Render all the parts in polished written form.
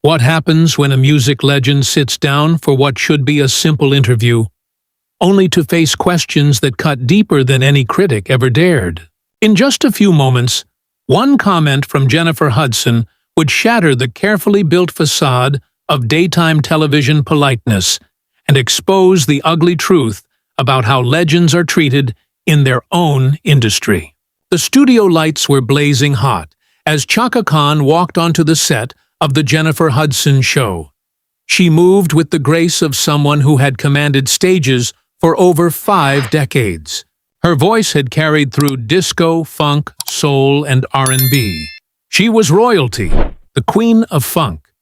What happens when a music legend sits down for what should be a simple interview, only to face questions that cut deeper than any critic ever dared? In just a few moments, one comment from Jennifer Hudson would shatter the carefully built facade of daytime television politeness and expose the ugly truth about how legends are treated in their own industry. The studio lights were blazing hot as Chaka walked onto the set of the Jennifer Hudson show. She moved with the grace of someone who had commanded stages for over 5 decades. Her voice had carried through disco, funk, soul, and R&B. She was royalty, the queen of funk,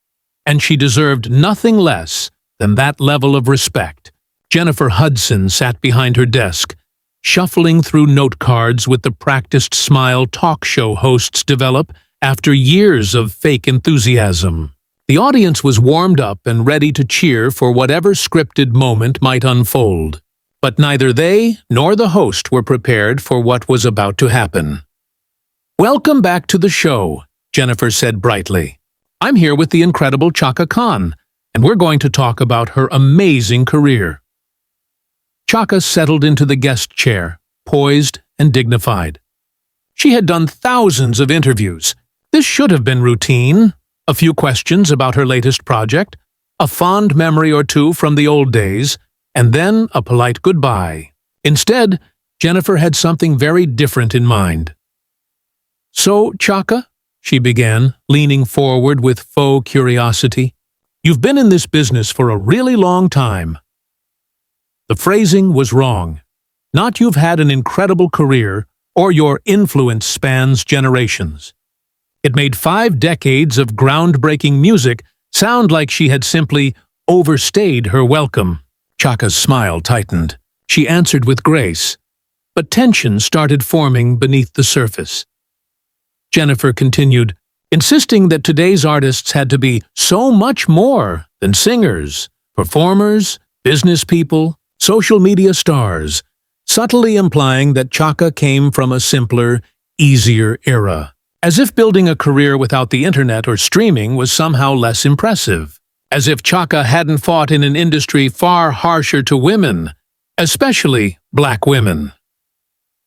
and she deserved nothing less than that level of respect. Jennifer Hudson sat behind her desk, shuffling through note cards with the practiced smile talk show hosts develop after years of fake enthusiasm. The audience was warmed up and ready to cheer for whatever scripted moment might unfold. But neither they nor the host were prepared for what was about to happen. "Welcome back to the show," Jennifer said brightly. "I'm here with the incredible Chaka Khan, and we're going to talk about her amazing career." Chaka settled into the guest chair, poised and dignified. She had done thousands of interviews. This should have been routine. A few questions about her latest project, a fond memory or two from the old days, and then a polite goodbye. Instead, Jennifer had something very different in mind. "So, Chaka," she began, leaning forward with faux curiosity, "you've been in this business for a really long time." The phrasing was wrong. Not "you've had an incredible career" or "your influence spans generations." It made 5 decades of groundbreaking music sound like she had simply overstayed her welcome. Chaka's smile tightened. She answered with grace, but tension started forming beneath the surface. Jennifer continued, insisting that today's artists had to be so much more than singers, performers, business people, social media stars, subtly implying that Chaka came from a simpler, easier era. As if building a career without the internet or streaming was somehow less impressive. As if Chaka hadn't fought in an industry far harsher to women, especially black women.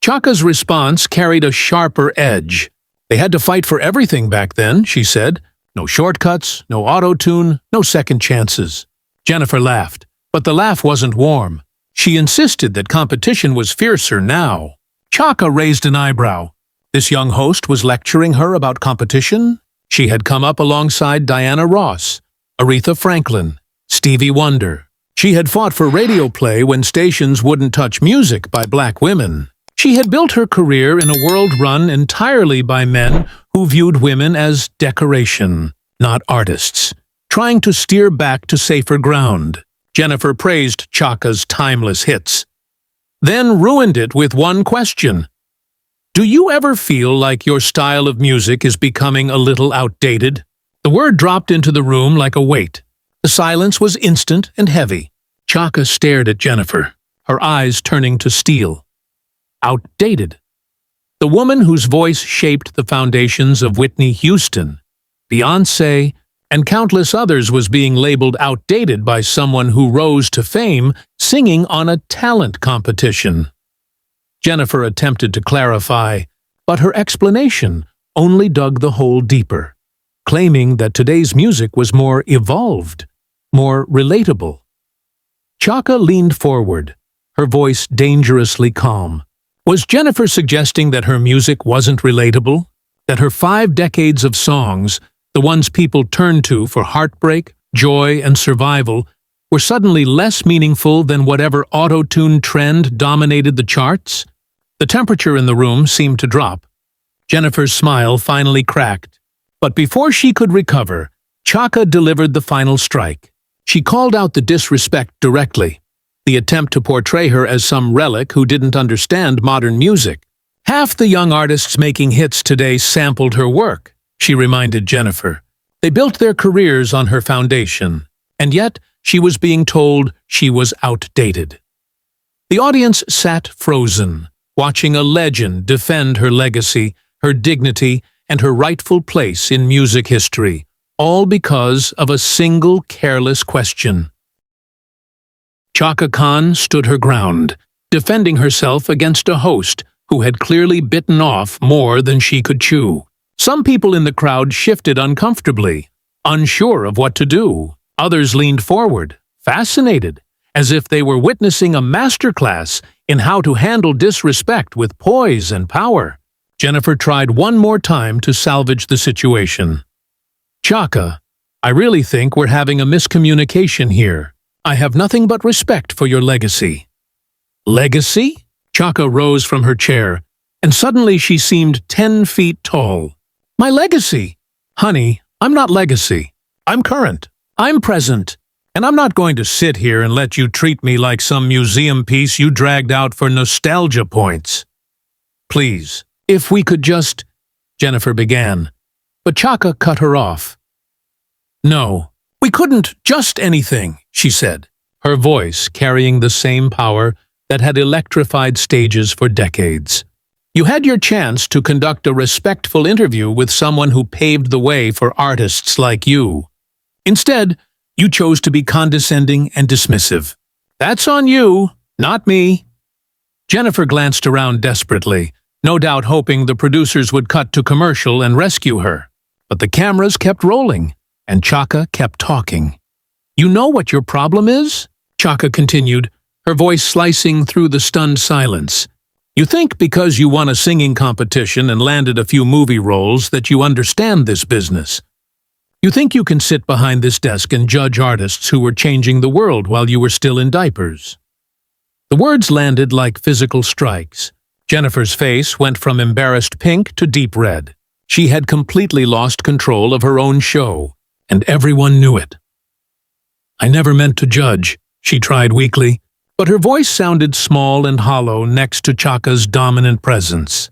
Chaka's response carried a sharper edge. They had to fight for everything back then, she said. No shortcuts, no auto-tune, no second chances. Jennifer laughed, but the laugh wasn't warm. She insisted that competition was fiercer now. Chaka raised an eyebrow. This young host was lecturing her about competition? She had come up alongside Diana Ross, Aretha Franklin, Stevie Wonder. She had fought for radio play when stations wouldn't touch music by black women. She had built her career in a world run entirely by men who viewed women as decoration, not artists, trying to steer back to safer ground. Jennifer praised Chaka's timeless hits, then ruined it with one question. "Do you ever feel like your style of music is becoming a little outdated?" The word dropped into the room like a weight. The silence was instant and heavy. Chaka stared at Jennifer, her eyes turning to steel. Outdated. The woman whose voice shaped the foundations of Whitney Houston, Beyoncé, and countless others was being labeled outdated by someone who rose to fame singing on a talent competition. Jennifer attempted to clarify, but her explanation only dug the hole deeper, claiming that today's music was more evolved, more relatable. Chaka leaned forward, her voice dangerously calm. Was Jennifer suggesting that her music wasn't relatable? That her 5 decades of songs, the ones people turned to for heartbreak, joy, and survival, were suddenly less meaningful than whatever auto-tune trend dominated the charts? The temperature in the room seemed to drop. Jennifer's smile finally cracked. But before she could recover, Chaka delivered the final strike. She called out the disrespect directly, the attempt to portray her as some relic who didn't understand modern music. Half the young artists making hits today sampled her work, she reminded Jennifer. They built their careers on her foundation, and yet she was being told she was outdated. The audience sat frozen, watching a legend defend her legacy, her dignity, and her rightful place in music history, all because of a single careless question. Chaka Khan stood her ground, defending herself against a host who had clearly bitten off more than she could chew. Some people in the crowd shifted uncomfortably, unsure of what to do. Others leaned forward, fascinated, as if they were witnessing a masterclass in how to handle disrespect with poise and power. Jennifer tried one more time to salvage the situation. Chaka, I really think we're having a miscommunication here. I have nothing but respect for your legacy. Legacy? Chaka rose from her chair, and suddenly she seemed 10 feet tall. My legacy? Honey, I'm not legacy. I'm current. I'm present. And I'm not going to sit here and let you treat me like some museum piece you dragged out for nostalgia points. Please, if we could just... Jennifer began, but Chaka cut her off. No, we couldn't just anything, she said, her voice carrying the same power that had electrified stages for decades. You had your chance to conduct a respectful interview with someone who paved the way for artists like you. Instead, you chose to be condescending and dismissive. That's on you, not me. Jennifer glanced around desperately, no doubt hoping the producers would cut to commercial and rescue her. But the cameras kept rolling, and Chaka kept talking. You know what your problem is? Chaka continued, her voice slicing through the stunned silence. You think because you won a singing competition and landed a few movie roles that you understand this business. You think you can sit behind this desk and judge artists who were changing the world while you were still in diapers. The words landed like physical strikes. Jennifer's face went from embarrassed pink to deep red. She had completely lost control of her own show, and everyone knew it. I never meant to judge, she tried weakly, but her voice sounded small and hollow next to Chaka's dominant presence.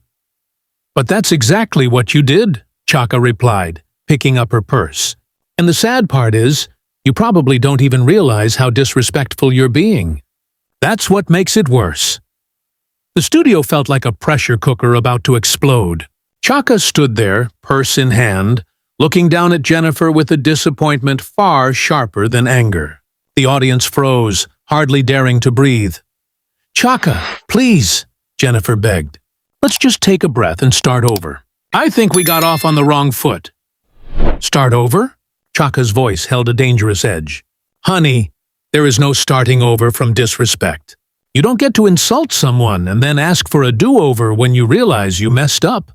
But that's exactly what you did, Chaka replied, picking up her purse. And the sad part is, you probably don't even realize how disrespectful you're being. That's what makes it worse. The studio felt like a pressure cooker about to explode. Chaka stood there, purse in hand, looking down at Jennifer with a disappointment far sharper than anger. The audience froze, hardly daring to breathe. Chaka, please, Jennifer begged. Let's just take a breath and start over. I think we got off on the wrong foot. Start over? Chaka's voice held a dangerous edge. Honey, there is no starting over from disrespect. You don't get to insult someone and then ask for a do-over when you realize you messed up.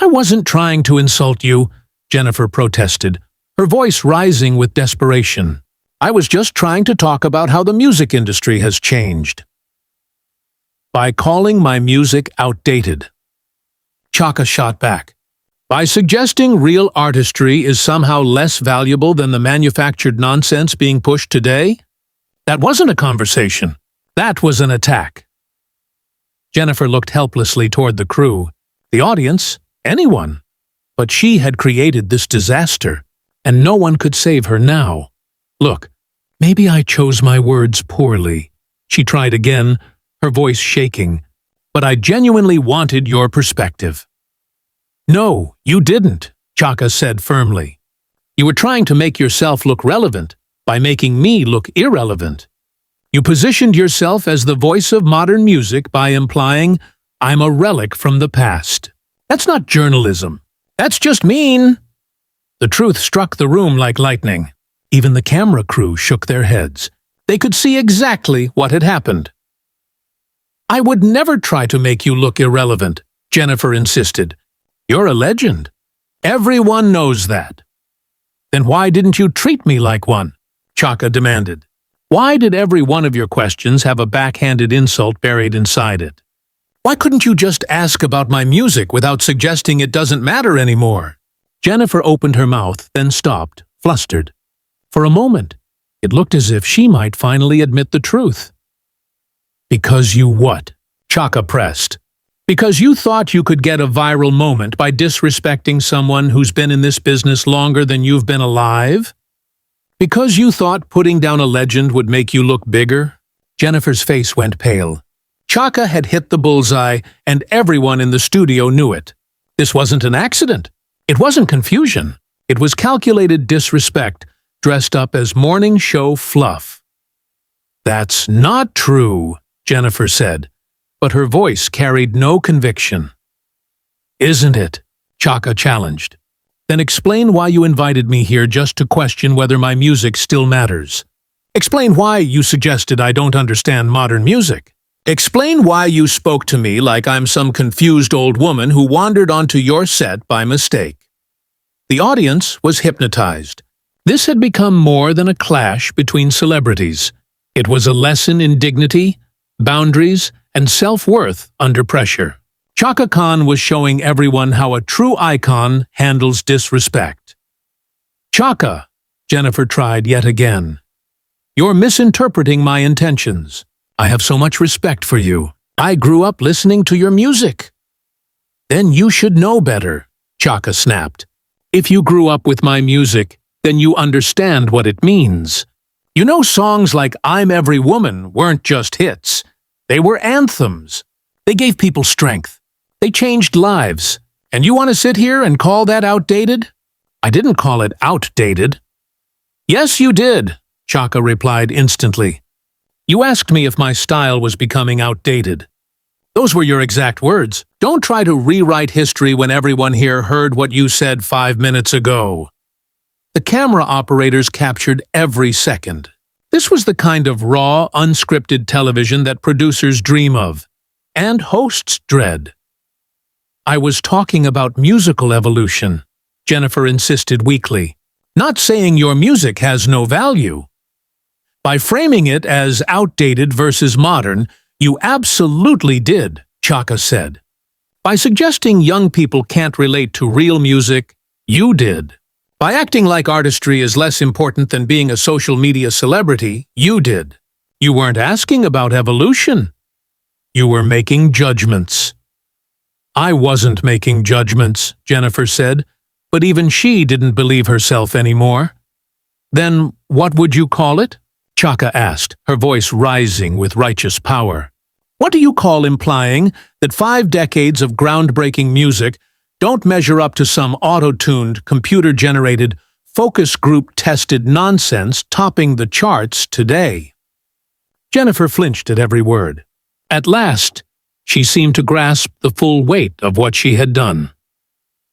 I wasn't trying to insult you, Jennifer protested, her voice rising with desperation. I was just trying to talk about how the music industry has changed. By calling my music outdated. Chaka shot back. By suggesting real artistry is somehow less valuable than the manufactured nonsense being pushed today? That wasn't a conversation. That was an attack. Jennifer looked helplessly toward the crew, the audience, anyone. But she had created this disaster, and no one could save her now. Look, maybe I chose my words poorly. She tried again, her voice shaking. But I genuinely wanted your perspective. No, you didn't, Chaka said firmly. You were trying to make yourself look relevant by making me look irrelevant. You positioned yourself as the voice of modern music by implying, I'm a relic from the past. That's not journalism. That's just mean. The truth struck the room like lightning. Even the camera crew shook their heads. They could see exactly what had happened. I would never try to make you look irrelevant, Jennifer insisted. You're a legend. Everyone knows that. Then why didn't you treat me like one? Chaka demanded. Why did every one of your questions have a backhanded insult buried inside it? Why couldn't you just ask about my music without suggesting it doesn't matter anymore? Jennifer opened her mouth, then stopped, flustered. For a moment, it looked as if she might finally admit the truth. Because you what? Chaka pressed. Because you thought you could get a viral moment by disrespecting someone who's been in this business longer than you've been alive? Because you thought putting down a legend would make you look bigger? Jennifer's face went pale. Chaka had hit the bullseye, and everyone in the studio knew it. This wasn't an accident. It wasn't confusion. It was calculated disrespect, dressed up as morning show fluff. "That's not true," Jennifer said, but her voice carried no conviction. "Isn't it?" Chaka challenged. "Then explain why you invited me here just to question whether my music still matters. Explain why you suggested I don't understand modern music. Explain why you spoke to me like I'm some confused old woman who wandered onto your set by mistake." The audience was hypnotized. This had become more than a clash between celebrities. It was a lesson in dignity, boundaries, and self-worth under pressure. Chaka Khan was showing everyone how a true icon handles disrespect. "Chaka," Jennifer tried yet again. "You're misinterpreting my intentions. I have so much respect for you. I grew up listening to your music." "Then you should know better," Chaka snapped. "If you grew up with my music, then you understand what it means. You know songs like I'm Every Woman weren't just hits. They were anthems. They gave people strength. They changed lives. And you want to sit here and call that outdated?" "I didn't call it outdated." "Yes, you did," Chaka replied instantly. "You asked me if my style was becoming outdated. Those were your exact words. Don't try to rewrite history when everyone here heard what you said 5 minutes ago." The camera operators captured every second. This was the kind of raw, unscripted television that producers dream of, and hosts dread. "I was talking about musical evolution," Jennifer insisted weakly, "not saying your music has no value. By framing it as outdated versus modern, you absolutely did," Chaka said. "By suggesting young people can't relate to real music, you did. By acting like artistry is less important than being a social media celebrity, you did. You weren't asking about evolution. You were making judgments." "I wasn't making judgments," Jennifer said, but even she didn't believe herself anymore. "Then what would you call it?" Chaka asked, her voice rising with righteous power. "What do you call implying that 5 decades of groundbreaking music don't measure up to some auto-tuned, computer-generated, focus group-tested nonsense topping the charts today?" Jennifer flinched at every word. At last, she seemed to grasp the full weight of what she had done.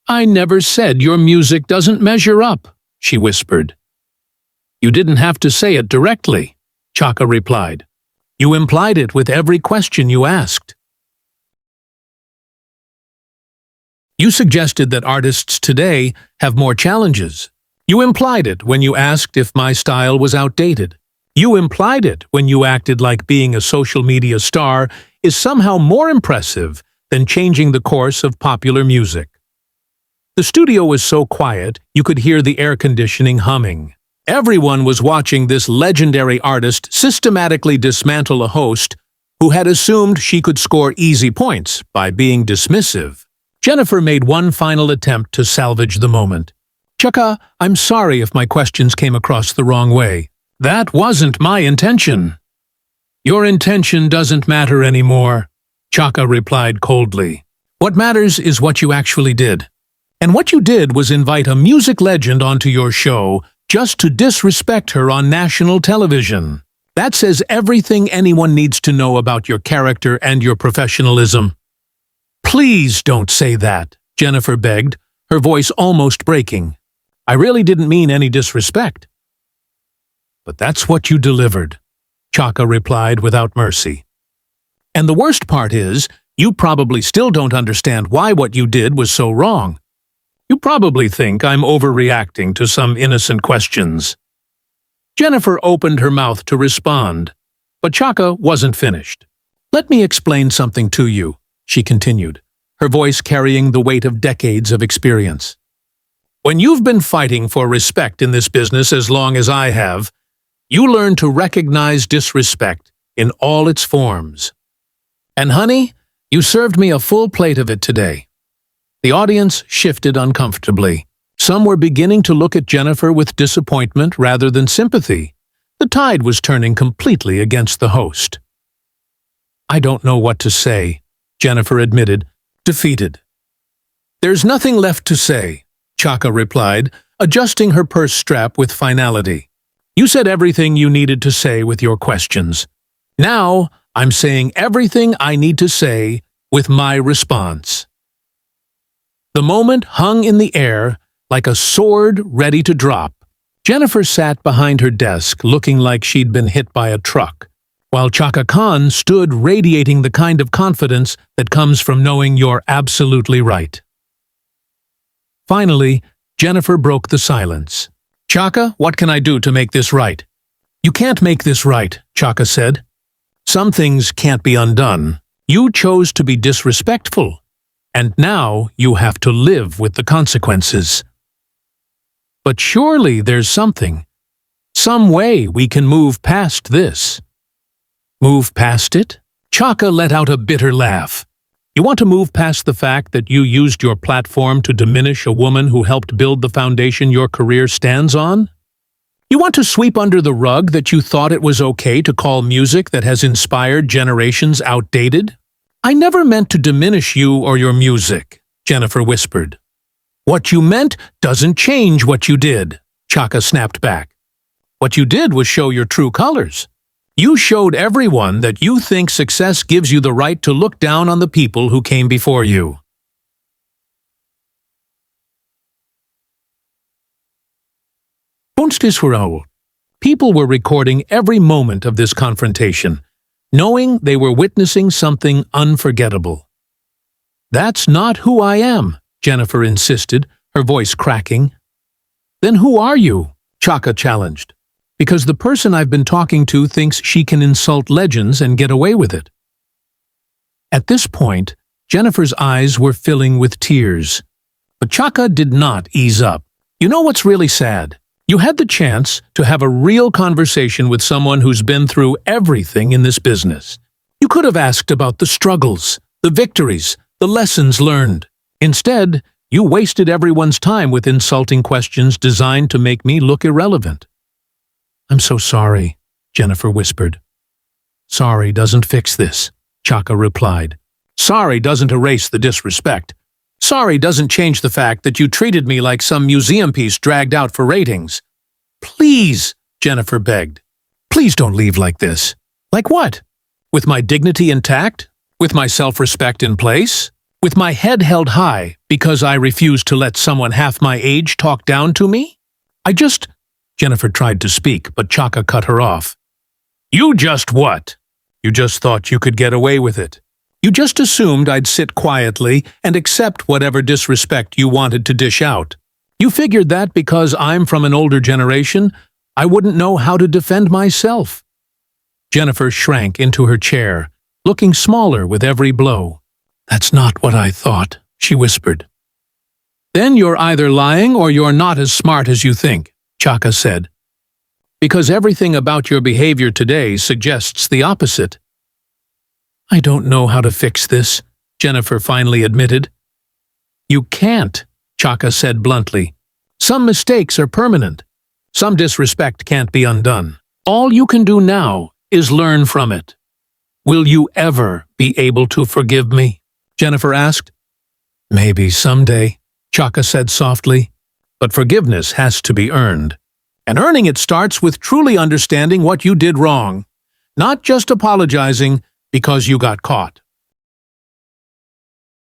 "I never said your music doesn't measure up," she whispered. "You didn't have to say it directly," Chaka replied. "You implied it with every question you asked. You suggested that artists today have more challenges. You implied it when you asked if my style was outdated. You implied it when you acted like being a social media star is somehow more impressive than changing the course of popular music." The studio was so quiet you could hear the air conditioning humming. Everyone was watching this legendary artist systematically dismantle a host who had assumed she could score easy points by being dismissive. Jennifer made one final attempt to salvage the moment. "Chaka, I'm sorry if my questions came across the wrong way. That wasn't my intention." "Your intention doesn't matter anymore," Chaka replied coldly. "What matters is what you actually did. And what you did was invite a music legend onto your show just to disrespect her on national television. That says everything anyone needs to know about your character and your professionalism." "Please don't say that," Jennifer begged, her voice almost breaking. "I really didn't mean any disrespect." "But that's what you delivered," Chaka replied without mercy. "And the worst part is, you probably still don't understand why what you did was so wrong. You probably think I'm overreacting to some innocent questions." Jennifer opened her mouth to respond, but Chaka wasn't finished. "Let me explain something to you," she continued, her voice carrying the weight of decades of experience. "When you've been fighting for respect in this business as long as I have, you learn to recognize disrespect in all its forms. And honey, you served me a full plate of it today." The audience shifted uncomfortably. Some were beginning to look at Jennifer with disappointment rather than sympathy. The tide was turning completely against the host. "I don't know what to say," Jennifer admitted, defeated. "There's nothing left to say," Chaka replied, adjusting her purse strap with finality. You said everything you needed to say with your questions. Now, I'm saying everything I need to say with my response. The moment hung in the air like a sword ready to drop. Jennifer sat behind her desk looking like she'd been hit by a truck, while Chaka Khan stood radiating the kind of confidence that comes from knowing you're absolutely right. Finally, Jennifer broke the silence. Chaka, what can I do to make this right? You can't make this right, Chaka said. Some things can't be undone. You chose to be disrespectful, and now you have to live with the consequences. But surely there's some way we can move past this. Move past it? Chaka let out a bitter laugh. You want to move past the fact that you used your platform to diminish a woman who helped build the foundation your career stands on? You want to sweep under the rug that you thought it was okay to call music that has inspired generations outdated? I never meant to diminish you or your music, Jennifer whispered. What you meant doesn't change what you did, Chaka snapped back. What you did was show your true colors. You showed everyone that you think success gives you the right to look down on the people who came before you. People were recording every moment of this confrontation, knowing they were witnessing something unforgettable. That's not who I am, Jennifer insisted, her voice cracking. Then who are you? Chaka challenged. Because the person I've been talking to thinks she can insult legends and get away with it. At this point, Jennifer's eyes were filling with tears. But Chaka did not ease up. You know what's really sad? You had the chance to have a real conversation with someone who's been through everything in this business. You could have asked about the struggles, the victories, the lessons learned. Instead, you wasted everyone's time with insulting questions designed to make me look irrelevant. I'm so sorry, Jennifer whispered. Sorry doesn't fix this, Chaka replied. Sorry doesn't erase the disrespect. Sorry doesn't change the fact that you treated me like some museum piece dragged out for ratings. Please, Jennifer begged. Please don't leave like this. Like what? With my dignity intact? With my self-respect in place? With my head held high because I refused to let someone half my age talk down to me? Jennifer tried to speak, but Chaka cut her off. You just what? You just thought you could get away with it. You just assumed I'd sit quietly and accept whatever disrespect you wanted to dish out. You figured that because I'm from an older generation, I wouldn't know how to defend myself. Jennifer shrank into her chair, looking smaller with every blow. That's not what I thought, she whispered. Then you're either lying or you're not as smart as you think, Chaka said. Because everything about your behavior today suggests the opposite. I don't know how to fix this, Jennifer finally admitted. You can't, Chaka said bluntly. Some mistakes are permanent. Some disrespect can't be undone. All you can do now is learn from it. Will you ever be able to forgive me? Jennifer asked. Maybe someday, Chaka said softly. But forgiveness has to be earned. And earning it starts with truly understanding what you did wrong, not just apologizing because you got caught.